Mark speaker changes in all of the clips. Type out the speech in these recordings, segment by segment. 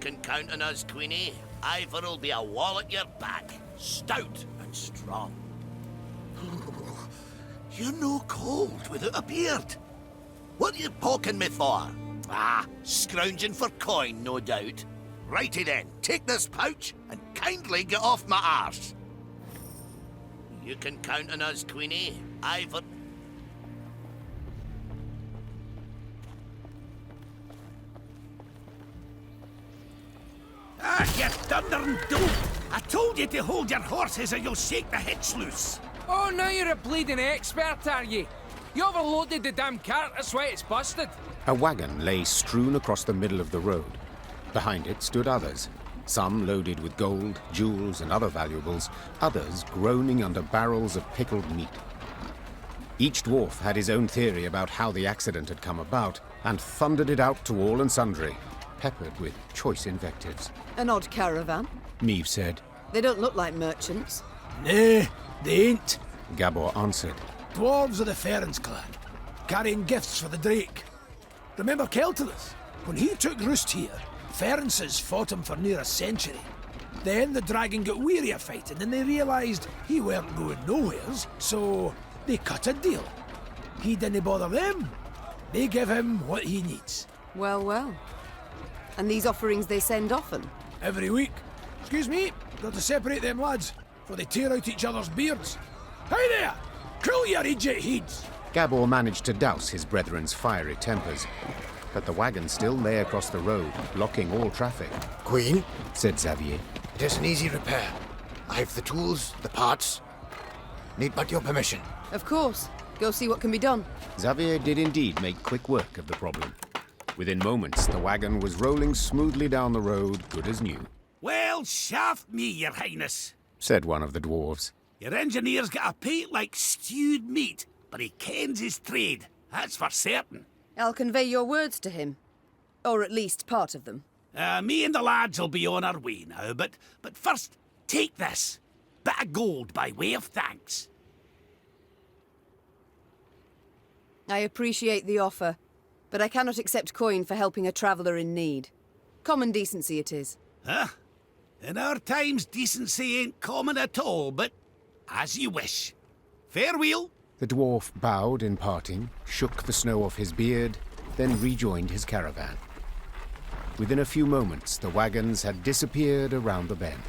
Speaker 1: can count on us, Queenie. Ivor'll be a wall at your back, stout and strong. You're no cold without a beard. What are you poking me for? Ah, scrounging for coin, no doubt. Righty then, take this pouch and kindly get off my arse. You can count on us, Queenie. Ivor...
Speaker 2: Ah, you thundering dope! I told you to hold your horses or you'll shake the hitch loose.
Speaker 3: Oh, now you're a bleeding expert, are you? You overloaded the damn cart, that's why it's busted.
Speaker 4: A wagon lay strewn across the middle of the road. Behind it stood others, some loaded with gold, jewels, and other valuables, others groaning under barrels of pickled meat. Each dwarf had his own theory about how the accident had come about, and thundered it out to all and sundry, peppered with choice invectives.
Speaker 5: An odd caravan.
Speaker 4: Meve said.
Speaker 5: They don't look like merchants.
Speaker 2: Nah, they ain't.
Speaker 4: Gabor answered.
Speaker 2: Dwarves of the Ferens clan, carrying gifts for the Drake. Remember Keltullis? When he took roost here, Ferences fought him for near a century. Then the dragon got weary of fighting and they realised he weren't going nowheres, so they cut a deal. He didn't bother them. They give him what he needs.
Speaker 5: Well, well. And these offerings they send often?
Speaker 2: Every week. Excuse me, got to separate them lads, for they tear out each other's beards. Hey there! Cool your idiot heads!
Speaker 4: Gabor managed to douse his brethren's fiery tempers, but the wagon still lay across the road, blocking all traffic.
Speaker 6: Queen,
Speaker 4: Said Xavier.
Speaker 6: it is an easy repair. I've the tools, the parts. Need but your permission.
Speaker 5: Of course. Go see what can be done.
Speaker 4: Xavier did indeed make quick work of the problem. Within moments, the wagon was rolling smoothly down the road, good as new,
Speaker 2: Well, shaft me, your highness.
Speaker 4: said one of the dwarves.
Speaker 2: Your engineer's got a pate like stewed meat, but he kens his trade, that's for certain.
Speaker 5: I'll convey your words to him. Or at least part of them.
Speaker 2: Me and the lads will be on our way now, but first, take this. Bit of gold by way of thanks.
Speaker 5: I appreciate the offer, but I cannot accept coin for helping a traveller in need. Common decency it is.
Speaker 2: Huh? In our times, decency ain't common at all, but as you wish. Farewell.
Speaker 4: The dwarf bowed in parting, shook the snow off his beard, then rejoined his caravan. Within a few moments, the wagons had disappeared around the bend.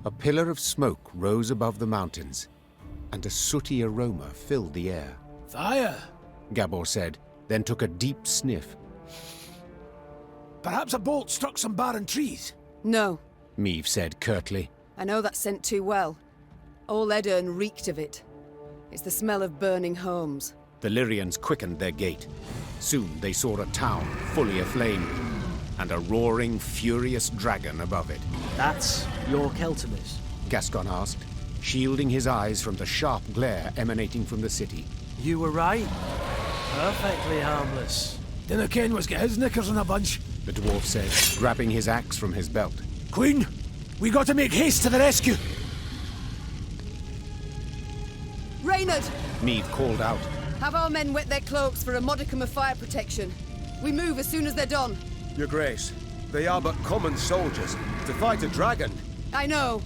Speaker 4: A pillar of smoke rose above the mountains, and a sooty aroma filled the air.
Speaker 2: Fire!
Speaker 4: Gabor said, then took a deep sniff.
Speaker 2: Perhaps a bolt struck some barren trees.
Speaker 5: No,
Speaker 4: Meve said curtly.
Speaker 5: I know that scent too well. All Edirn reeked of it. It's the smell of burning homes.
Speaker 4: The Lyrians quickened their gait. Soon they saw a town fully aflame, and a roaring, furious dragon above it.
Speaker 7: That's your Keltullis?
Speaker 4: Gascon asked, shielding his eyes from the sharp glare emanating from the city.
Speaker 7: You were right. Perfectly harmless.
Speaker 2: Dinna ken was get his knickers in a bunch.
Speaker 4: The dwarf said, grabbing his axe from his belt.
Speaker 2: Queen, we got to make haste to the rescue.
Speaker 5: Reynard!
Speaker 4: Meve called out.
Speaker 5: Have our men wet their cloaks for a modicum of fire protection. We move as soon as they're done.
Speaker 8: Your Grace, they are but common soldiers. To fight a dragon.
Speaker 5: I know,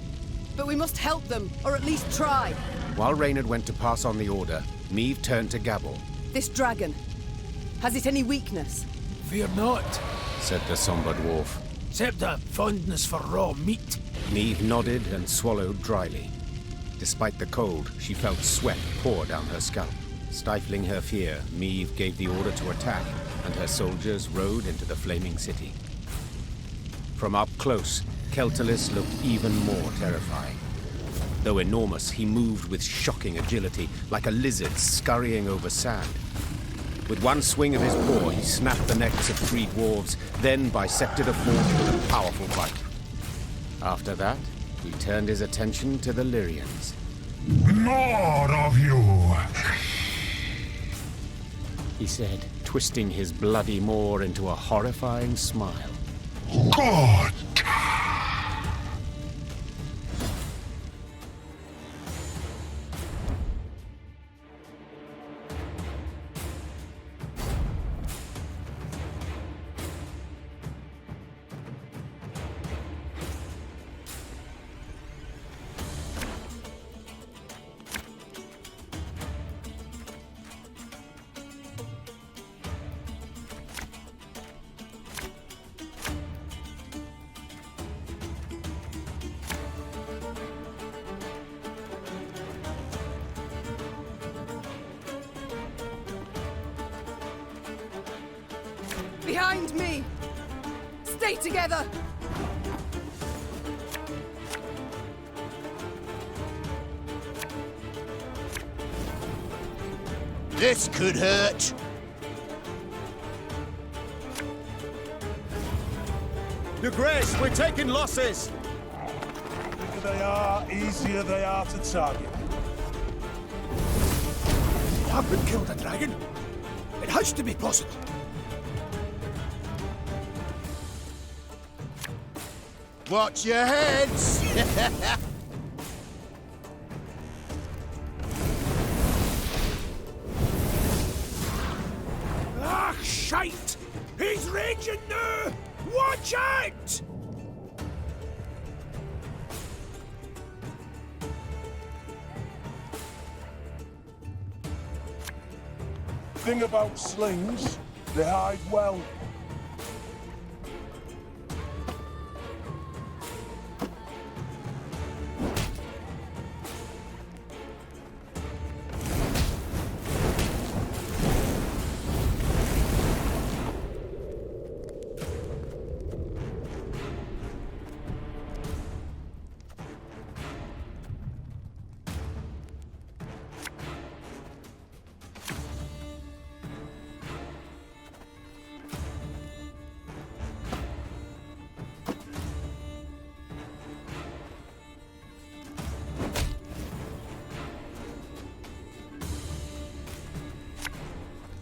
Speaker 5: but we must help them, or at least try.
Speaker 4: While Reynard went to pass on the order, Meve turned to Gabor.
Speaker 5: This dragon, has it any weakness?
Speaker 2: Fear not,
Speaker 4: Said the sombre dwarf.
Speaker 2: except a fondness for raw meat.
Speaker 4: Meve nodded and swallowed dryly. Despite the cold, she felt sweat pour down her scalp. Stifling her fear, Meve gave the order to attack, and her soldiers rode into the flaming city. From up close, Keltullis looked even more terrifying. Though enormous, he moved with shocking agility, like a lizard scurrying over sand. With one swing of his paw, he snapped the necks of 3 dwarves, then bisected a fourth with a powerful bite. After that, he turned his attention to the Lyrians.
Speaker 9: More of you!
Speaker 4: He said, twisting his bloody maw into a horrifying smile.
Speaker 9: Good!
Speaker 5: Behind me! Stay together!
Speaker 1: This could hurt.
Speaker 8: Your Grace, we're taking losses!
Speaker 9: Bigger they are, easier they are to target.
Speaker 2: We haven't killed a dragon. It has to be possible.
Speaker 1: Watch your heads!
Speaker 2: Ah, shite! He's raging now! Watch out!
Speaker 9: Thing about slings, they hide well.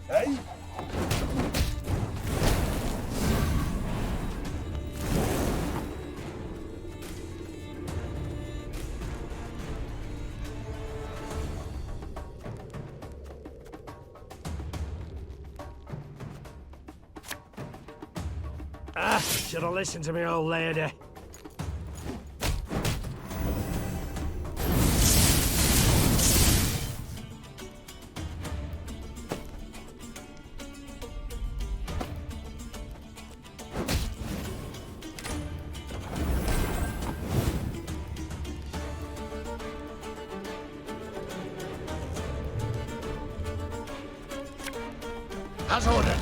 Speaker 9: Hey?
Speaker 7: Should have listened to me, old lady.
Speaker 6: As ordered.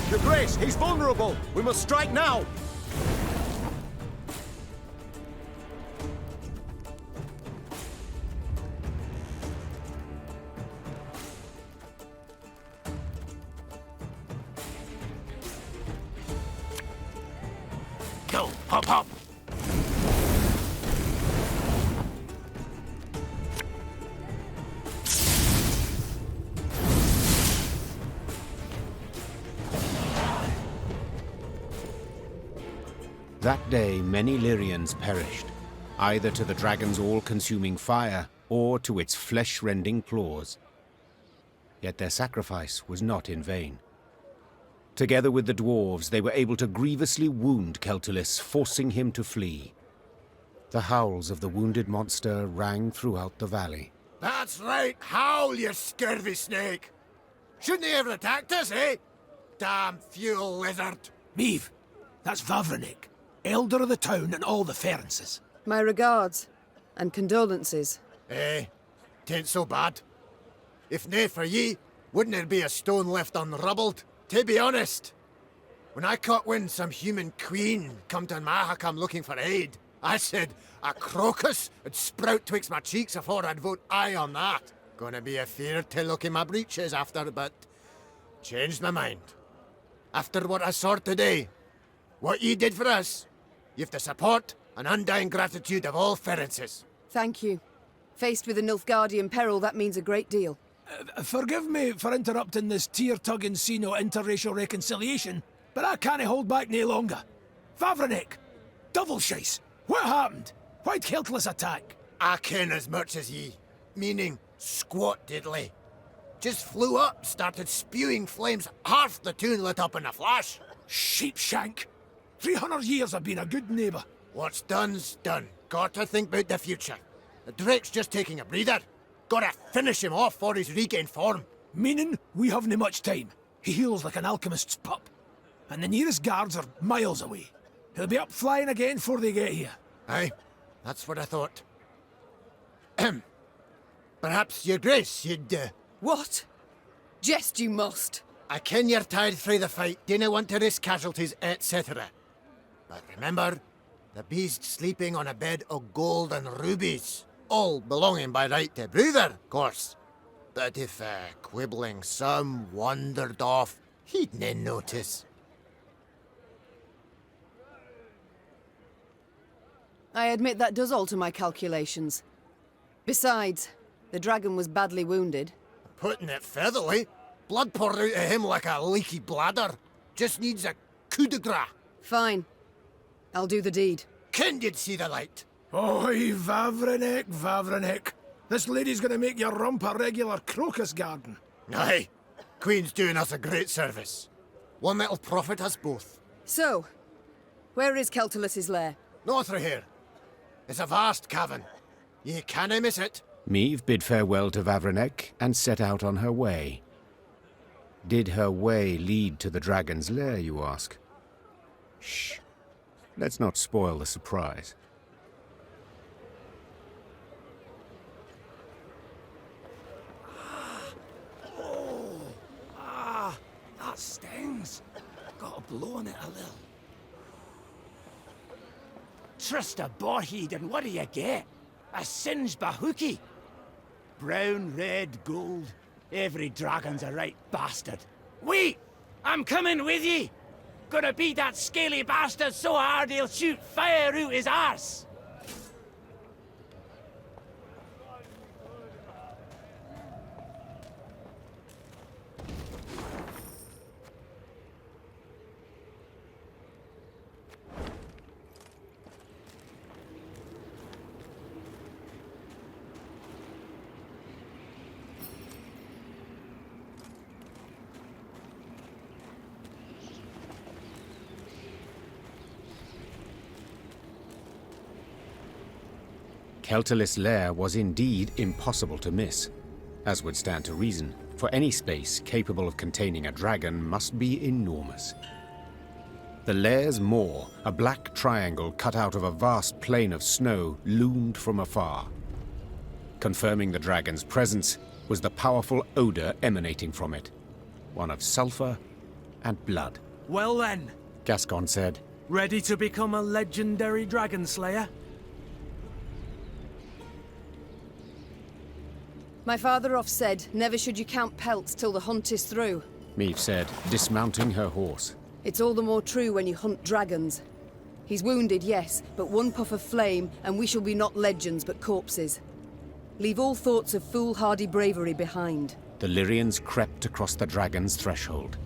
Speaker 8: Your Grace, he's vulnerable! We must strike now!
Speaker 1: Go, hop, hop.
Speaker 4: That day, many Lyrians perished, either to the dragon's all-consuming fire or to its flesh-rending claws. Yet their sacrifice was not in vain. Together with the dwarves, they were able to grievously wound Keltullis, forcing him to flee. The howls of the wounded monster rang throughout the valley.
Speaker 6: That's right, howl, you scurvy snake! Shouldn't they ever attacked us, eh? Damn fuel lizard!
Speaker 2: Meave, that's Vavrinek, elder of the town and all the Ferences.
Speaker 5: My regards and condolences.
Speaker 6: Eh, tain't so bad. If nae for ye, wouldn't there be a stone left unrubbled? To be honest, when I caught wind some human queen come to Mahakam looking for aid, I said a crocus would sprout twixt my cheeks afore I'd vote aye on that. Gonna be a fear to look in my breeches after, but changed my mind. After what I saw today, what ye did for us, you've the support and undying gratitude of all Ferences.
Speaker 5: Thank you. Faced with a Nilfgaardian peril, that means a great deal.
Speaker 2: Forgive me for interrupting this tear-tugging scene of interracial reconciliation, but I can't hold back no longer. Vavrinek! Double shice! What happened? Why'd Keltullis attack?
Speaker 6: I ken as much as ye, meaning squat diddly. Just flew up, started spewing flames, half the town lit up in a flash.
Speaker 2: Sheepshank! 300 years I've been a good neighbour.
Speaker 6: What's done's done. Gotta think about the future. The Drake's just taking a breather. Gotta finish him off for he's regained form.
Speaker 2: Meaning we haven't much time. He heals like an alchemist's pup. And the nearest guards are miles away. He'll be up flying again before they get here.
Speaker 6: Aye, that's what I thought. Perhaps, your grace, you'd,
Speaker 5: What? Jest you must.
Speaker 6: I ken you're tired frae the fight, dinna want to risk casualties, etc. But remember, the beast sleeping on a bed of gold and rubies. All belonging by right to Brother, of course. But if quibbling some wandered off, he'd nae notice.
Speaker 5: I admit that does alter my calculations. Besides, the dragon was badly wounded.
Speaker 6: Putting it featherly, blood poured out of him like a leaky bladder. Just needs a coup de grace.
Speaker 5: Fine. I'll do the deed.
Speaker 6: Ken you'd see the light.
Speaker 2: Oi, Vavrinek, Vavrinek. This lady's gonna make your rump a regular crocus garden.
Speaker 6: Aye, Queen's doing us a great service. One that'll profit us both.
Speaker 5: So, where is Keltullis' lair?
Speaker 6: North of here. It's a vast cavern. Ye canna miss it.
Speaker 4: Meave bid farewell to Vavrinek and set out on her way. Did her way lead to the dragon's lair, you ask? Shh. Let's not spoil the surprise.
Speaker 2: That stings. Got to blow on it a little.
Speaker 10: Trust a boarhead, and what do you get? A singed bahookie. Brown, red, gold. Every dragon's a right bastard. Wait! I'm coming with ye! Gonna beat that scaly bastard so hard he'll shoot fire out his arse!
Speaker 4: Keltullis' lair was indeed impossible to miss, as would stand to reason, for any space capable of containing a dragon must be enormous. The lair's maw, a black triangle cut out of a vast plain of snow, loomed from afar. Confirming the dragon's presence was the powerful odor emanating from it, one of sulfur and blood.
Speaker 7: Well then,
Speaker 4: Gascon said,
Speaker 7: ready to become a legendary dragon slayer?
Speaker 5: My father oft said, never should you count pelts till the hunt is through.
Speaker 4: Meve said, dismounting her horse.
Speaker 5: It's all the more true when you hunt dragons. He's wounded, yes, but one puff of flame, and we shall be not legends, but corpses. Leave all thoughts of foolhardy bravery behind.
Speaker 4: The Lyrians crept across the dragon's threshold.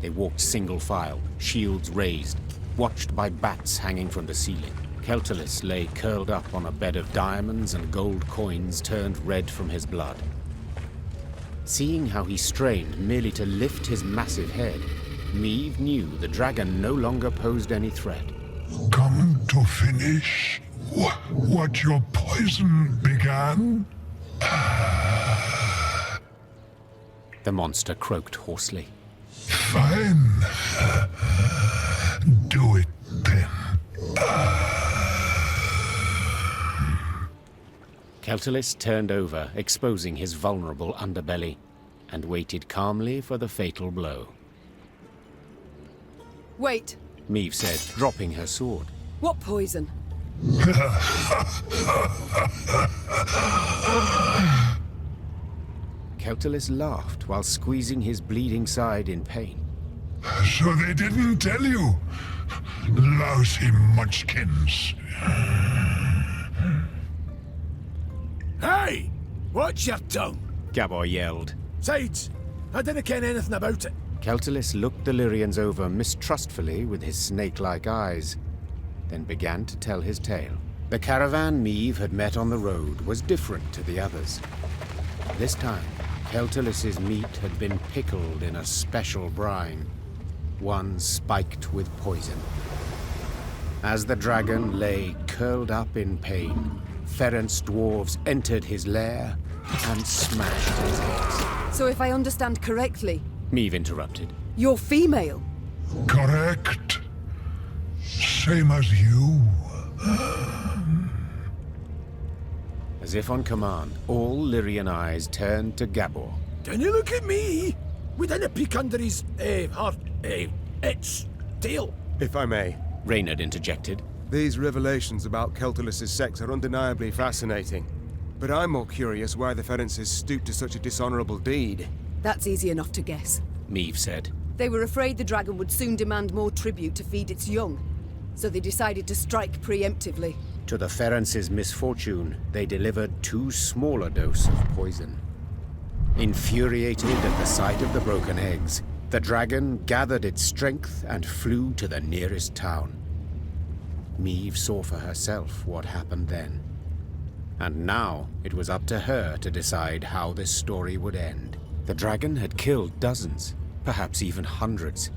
Speaker 4: They walked single file, shields raised, watched by bats hanging from the ceiling. Keltullis lay curled up on a bed of diamonds and gold coins turned red from his blood. Seeing how he strained merely to lift his massive head, Meve knew the dragon no longer posed any threat.
Speaker 11: Come to finish what your poison began?
Speaker 4: The monster croaked hoarsely.
Speaker 11: Fine. Do it then.
Speaker 4: Keltullis turned over, exposing his vulnerable underbelly, and waited calmly for the fatal blow.
Speaker 5: Wait,
Speaker 4: Meve said, dropping her sword.
Speaker 5: what poison?
Speaker 4: Keltullis laughed while squeezing his bleeding side in pain.
Speaker 11: So they didn't tell you? Lousy munchkins.
Speaker 2: Hey! Watch your tongue!
Speaker 4: Gabor yelled.
Speaker 2: Sides, I didn't ken anything about it.
Speaker 4: Keltullis looked the Lyrians over mistrustfully with his snake-like eyes, then began to tell his tale. The caravan Meve had met on the road was different to the others. This time, Keltullis's meat had been pickled in a special brine, one spiked with poison. As the dragon lay curled up in pain, Ferenc dwarves entered his lair and smashed his eggs.
Speaker 5: So if I understand correctly,
Speaker 4: Meve interrupted.
Speaker 5: you're female?
Speaker 11: Correct. Same as you.
Speaker 4: As if on command, all Lyrian eyes turned to Gabor.
Speaker 2: Don't you look at me? We didn't peek under his, its tail.
Speaker 8: If I may,
Speaker 4: Reynard interjected.
Speaker 8: these revelations about Keltullis' sex are undeniably fascinating. But I'm more curious why the Ferences stooped to such a dishonorable deed.
Speaker 5: That's easy enough to guess.
Speaker 4: Meve said.
Speaker 5: They were afraid the dragon would soon demand more tribute to feed its young, so they decided to strike preemptively.
Speaker 4: To the Ferences' misfortune, they delivered too small a dose of poison. Infuriated at the sight of the broken eggs, the dragon gathered its strength and flew to the nearest town. Meve saw for herself what happened then. And now it was up to her to decide how this story would end. The dragon had killed dozens, perhaps even hundreds,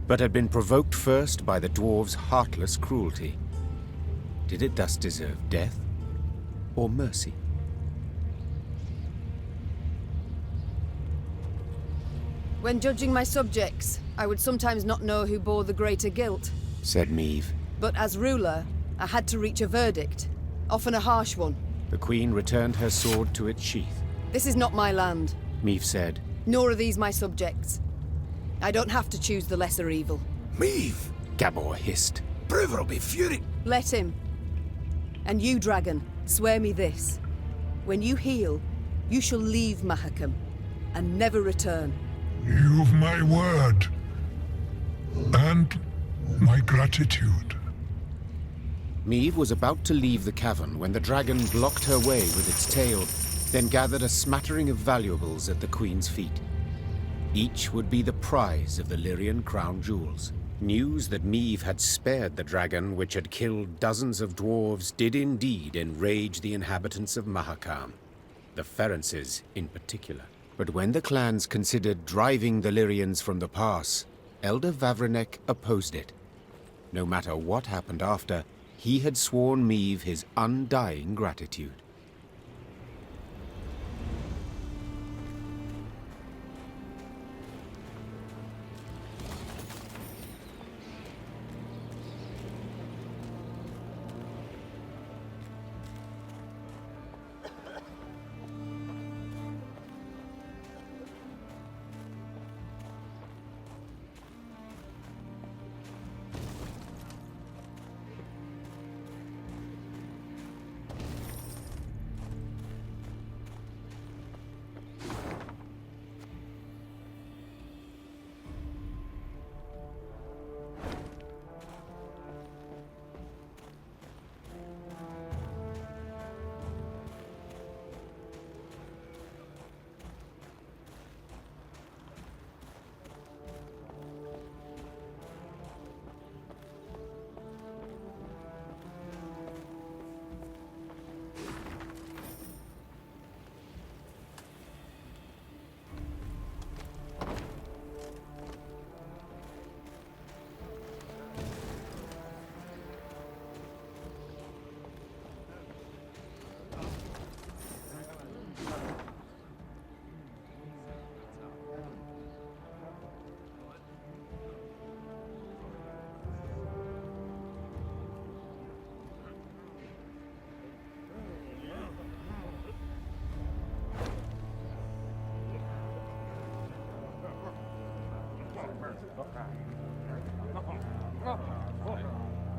Speaker 4: but had been provoked first by the dwarves' heartless cruelty. Did it thus deserve death or mercy?
Speaker 5: When judging my subjects, I would sometimes not know who bore the greater guilt.
Speaker 4: Said Meve.
Speaker 5: But as ruler, I had to reach a verdict, often a harsh one.
Speaker 4: The Queen returned her sword to its sheath.
Speaker 5: This is not my land,
Speaker 4: Meve said.
Speaker 5: nor are these my subjects. I don't have to choose the lesser evil.
Speaker 2: Meve!
Speaker 4: Gabor hissed.
Speaker 2: Prover will be furious.
Speaker 5: Let him. And you, dragon, swear me this. When you heal, you shall leave Mahakam and never return.
Speaker 11: You've my word. And my gratitude.
Speaker 4: Meve was about to leave the cavern when the dragon blocked her way with its tail, then gathered a smattering of valuables at the Queen's feet. Each would be the prize of the Lyrian crown jewels. News that Meve had spared the dragon, which had killed dozens of dwarves, did indeed enrage the inhabitants of Mahakam, the Ferences in particular. But when the clans considered driving the Lyrians from the pass, Elder Vavrinek opposed it. No matter what happened after, he had sworn Meave his undying gratitude.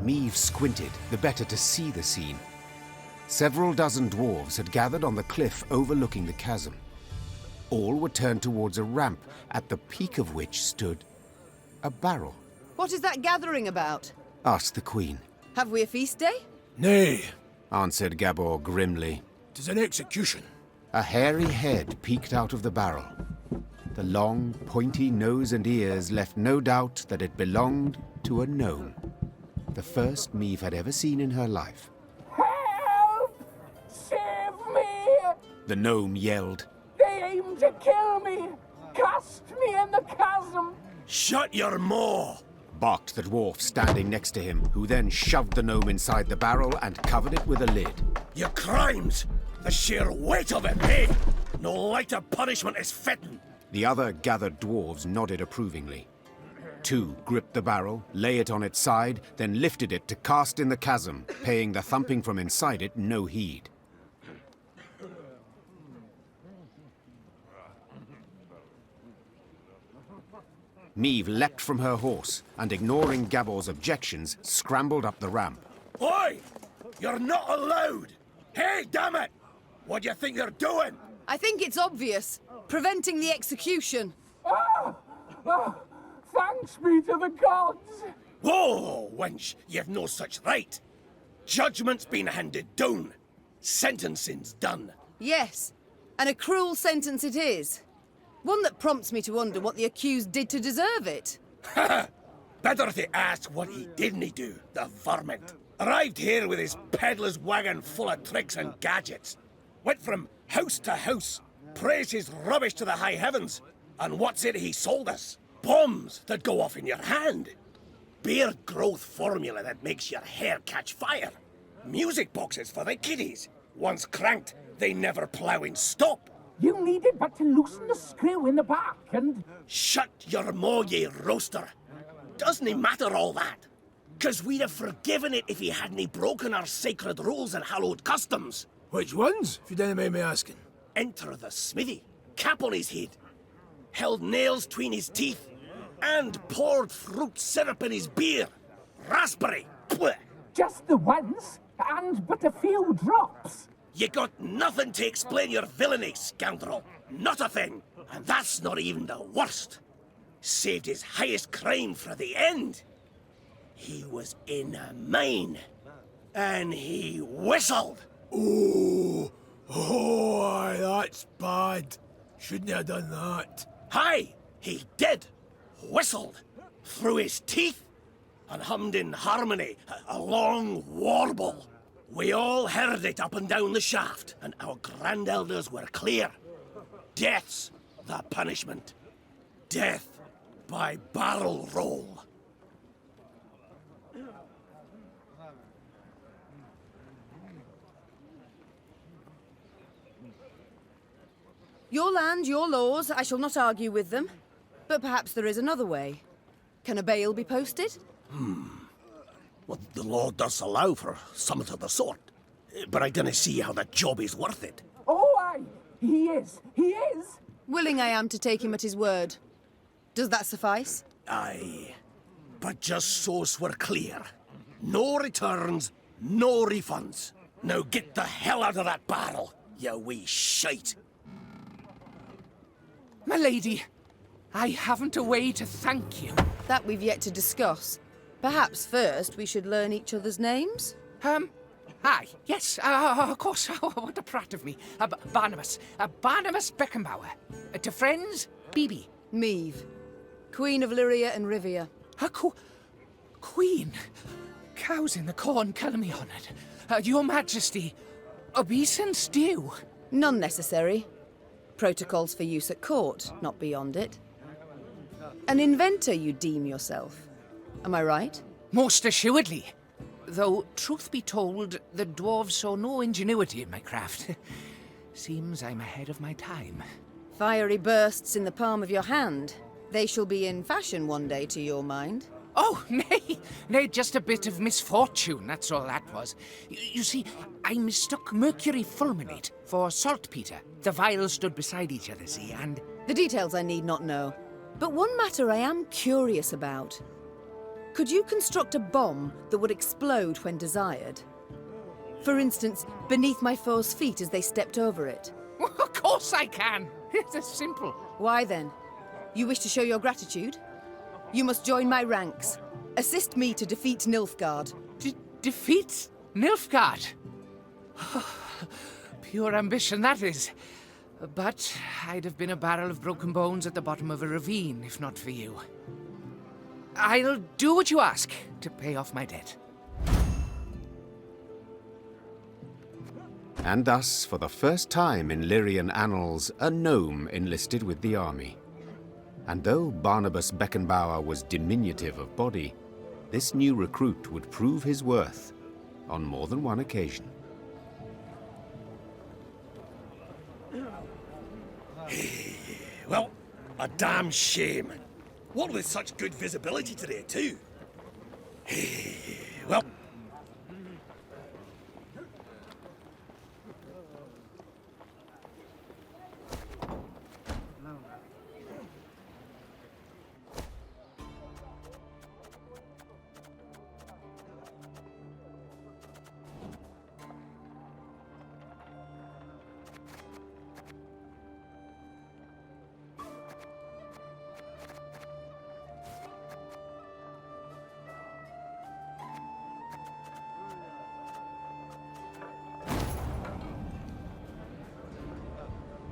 Speaker 4: Meave squinted, the better to see the scene. Several dozen dwarves had gathered on the cliff overlooking the chasm. All were turned towards a ramp, at the peak of which stood a barrel.
Speaker 5: What is that gathering about?
Speaker 4: Asked the Queen.
Speaker 5: Have we a feast day?
Speaker 2: Nay,
Speaker 4: Answered Gabor grimly.
Speaker 2: 'tis an execution.
Speaker 4: A hairy head peeked out of the barrel. The long, pointy nose and ears left no doubt that it belonged to a gnome. The first Meave had ever seen in her life.
Speaker 12: Help! Save me!
Speaker 4: The gnome yelled.
Speaker 12: They aim to kill me! Cast me in the chasm!
Speaker 10: Shut your maw!
Speaker 4: Barked the dwarf standing next to him, who then shoved the gnome inside the barrel and covered it with a lid.
Speaker 10: Your crimes! The sheer weight of it, eh? No lighter punishment is fitting.
Speaker 4: The other gathered dwarves nodded approvingly. Two gripped the barrel, lay it on its side, then lifted it to cast in the chasm, paying the thumping from inside it no heed. Meave leapt from her horse, and ignoring Gabor's objections, scrambled up the ramp.
Speaker 10: Oi! You're not allowed! Hey, damn it! What do you think you're doing?
Speaker 5: I think it's obvious. Preventing the execution.
Speaker 12: Thanks be to the gods!
Speaker 10: Whoa, wench, you've no such right. Judgment's been handed down. Sentencing's done.
Speaker 5: Yes, and a cruel sentence it is. One that prompts me to wonder what the accused did to deserve it.
Speaker 10: Better to ask what he didn't do, the varmint. Arrived here with his peddler's wagon full of tricks and gadgets. Went from house to house, praised his rubbish to the high heavens. And what's it he sold us? Bombs that go off in your hand. Beard growth formula that makes your hair catch fire. Music boxes for the kiddies. Once cranked, they never plough in stop.
Speaker 12: You needed but to loosen the screw in the back and...
Speaker 10: Shut your maw, ye roaster. Doesn't it matter all that? 'Cause we'd have forgiven it if he hadn't broken our sacred rules and hallowed customs.
Speaker 2: Which ones, if you don't mind me asking?
Speaker 10: Enter the smithy, cap on his head, held nails tween his teeth, and poured fruit syrup in his beer. Raspberry. Blech.
Speaker 12: Just the once, and but a few drops.
Speaker 10: You got nothing to explain your villainy, scoundrel. Not a thing. And that's not even the worst. Saved his highest crime for the end. He was in a mine. And he whistled.
Speaker 2: Oh, aye, that's bad. Shouldn't have done that.
Speaker 10: Aye, he did. Whistled. Through his teeth. And hummed in harmony, a long warble. We all heard it up and down the shaft, and our grand-elders were clear. Death's the punishment. Death by barrel roll.
Speaker 5: Your land, your laws, I shall not argue with them. But perhaps there is another way. Can a bail be posted?
Speaker 13: Well, the law does allow for something of the sort. But I don't see how that job is worth it.
Speaker 12: Oh, aye. He is. He is.
Speaker 5: Willing I am to take him at his word. Does that suffice?
Speaker 13: Aye. But just so's we're clear. No returns, no refunds. Now get the hell out of that barrel, you wee shite.
Speaker 3: My lady, I haven't a way to thank you.
Speaker 5: That we've yet to discuss. Perhaps first we should learn each other's names?
Speaker 3: Aye, yes, of course. What a prat of me. Barnabas. Barnabas Beckenbauer. To friends, Bibi.
Speaker 5: Meve. Queen of Lyria and Rivia.
Speaker 3: Queen? Cows in the corn, kill me honoured. Your Majesty, obeisance due.
Speaker 5: None necessary. Protocols for use at court, not beyond it. An inventor you deem yourself. Am I right?
Speaker 3: Most assuredly. Though, truth be told, the dwarves saw no ingenuity in my craft. Seems I'm ahead of my time.
Speaker 5: Fiery bursts in the palm of your hand. They shall be in fashion one day, to your mind.
Speaker 3: Oh, nay, just a bit of misfortune, that's all that was. You see, I mistook mercury fulminate for saltpeter. The vials stood beside each other, see, and...
Speaker 5: The details I need not know. But one matter I am curious about. Could you construct a bomb that would explode when desired? For instance, beneath my foe's feet as they stepped over it.
Speaker 3: Of course I can. It's simple.
Speaker 5: Why then? You wish to show your gratitude? You must join my ranks. Assist me to defeat Nilfgaard.
Speaker 3: Defeat Nilfgaard? Pure ambition, that is. But I'd have been a barrel of broken bones at the bottom of a ravine, if not for you. I'll do what you ask to pay off my debt.
Speaker 4: And thus, for the first time in Lyrian annals, a gnome enlisted with the army. And though Barnabas Beckenbauer was diminutive of body, this new recruit would prove his worth on more than one occasion.
Speaker 13: Well, a damn shame. What with such good visibility today, too. Well...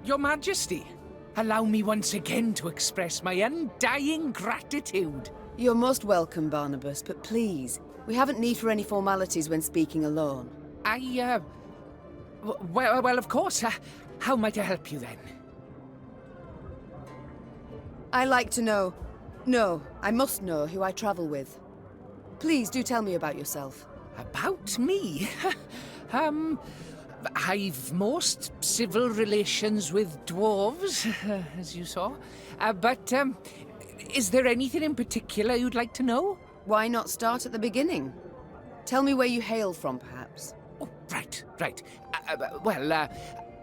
Speaker 3: Your Majesty, allow me once again to express my undying gratitude.
Speaker 5: You're most welcome, Barnabas, but please, we haven't need for any formalities when speaking alone.
Speaker 3: Well, of course. How might I help you then?
Speaker 5: I like to know. No, I must know who I travel with. Please do tell me about yourself.
Speaker 3: About me? I've most civil relations with dwarves, as you saw. But is there anything in particular you'd like to know?
Speaker 5: Why not start at the beginning? Tell me where you hail from, perhaps.
Speaker 3: Oh, right.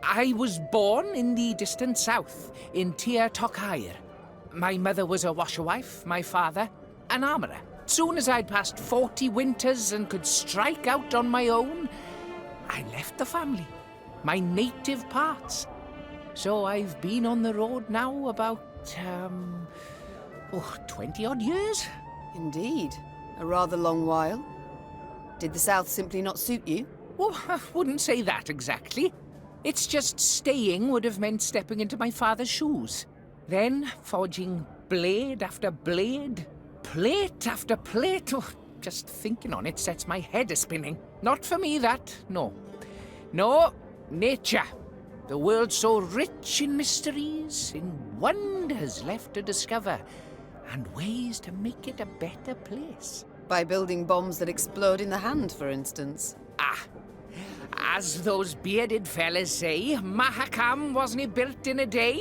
Speaker 3: I was born in the distant south, in Tir Tokair. My mother was a washerwife, my father, an armourer. Soon as I'd passed 40 winters and could strike out on my own, I left the family, my native parts. So I've been on the road now about, 20-odd years.
Speaker 5: Indeed. A rather long while. Did the south simply not suit you?
Speaker 3: Oh, I wouldn't say that exactly. It's just staying would have meant stepping into my father's shoes. Then forging blade after blade, plate after plate. Oh, just thinking on it sets my head a-spinning. Not for me, that, no. No, nature. The world's so rich in mysteries, in wonders left to discover, and ways to make it a better place.
Speaker 5: By building bombs that explode in the hand, for instance.
Speaker 3: As those bearded fellas say, Mahakam wasn't built in a day.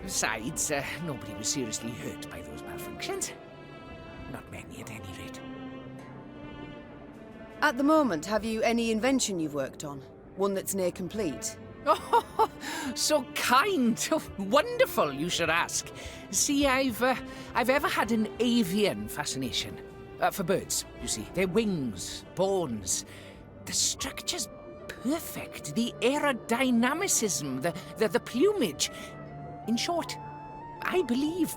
Speaker 3: Besides, nobody was seriously hurt by those malfunctions. Not many, at any rate.
Speaker 5: At the moment, have you any invention you've worked on? One that's near complete?
Speaker 3: Oh, so kind. Oh, wonderful, you should ask. See, I've ever had an avian fascination. For birds, you see. Their wings, bones. The structure's perfect. The aerodynamicism, the plumage. In short, I believe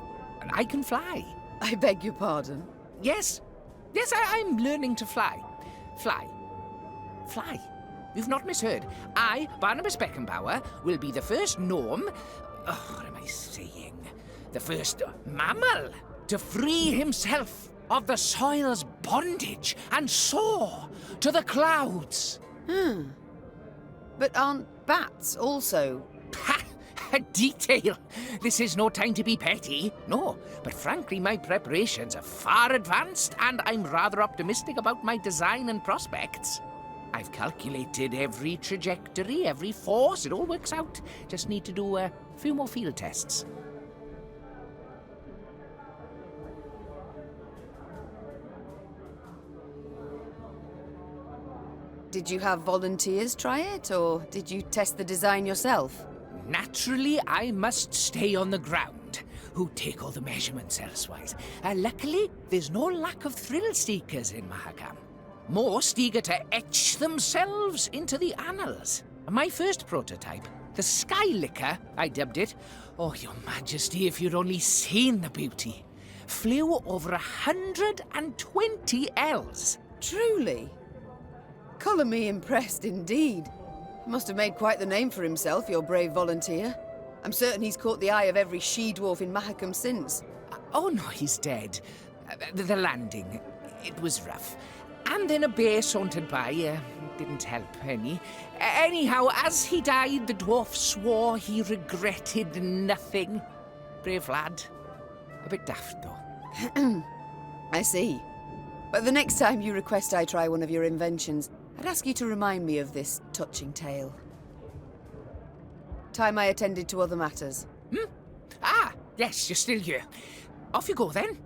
Speaker 3: I can fly.
Speaker 5: I beg your pardon?
Speaker 3: Yes. Yes, I'm learning to fly. Fly. Fly. You've not misheard. I, Barnabas Beckenbauer, will be the first gnome... Oh, what am I saying? The first mammal to free himself of the soil's bondage and soar to the clouds.
Speaker 5: But aren't bats also...
Speaker 3: Ha! A detail. This is no time to be petty. No, but frankly, my preparations are far advanced, and I'm rather optimistic about my design and prospects. I've calculated every trajectory, every force. It all works out. Just need to do a few more field tests.
Speaker 5: Did you have volunteers try it, or did you test the design yourself?
Speaker 3: Naturally, I must stay on the ground, who take all the measurements elsewise. Luckily, there's no lack of thrill-seekers in Mahakam. Most eager to etch themselves into the annals. My first prototype, the Sky Licker, I dubbed it. Oh, Your Majesty, if you'd only seen the beauty. Flew over 120 Ls.
Speaker 5: Truly? Colour me impressed indeed. He must have made quite the name for himself, your brave volunteer. I'm certain he's caught the eye of every she-dwarf in Mahakam since.
Speaker 3: Oh no, he's dead. The landing, it was rough. And then a bear sauntered by, didn't help any. Anyhow, as he died, the dwarf swore he regretted nothing. Brave lad. A bit daft, though.
Speaker 5: I see. But the next time you request I try one of your inventions, I'd ask you to remind me of this touching tale. Time I attended to other matters.
Speaker 3: Ah, yes, you're still here. Off you go, then.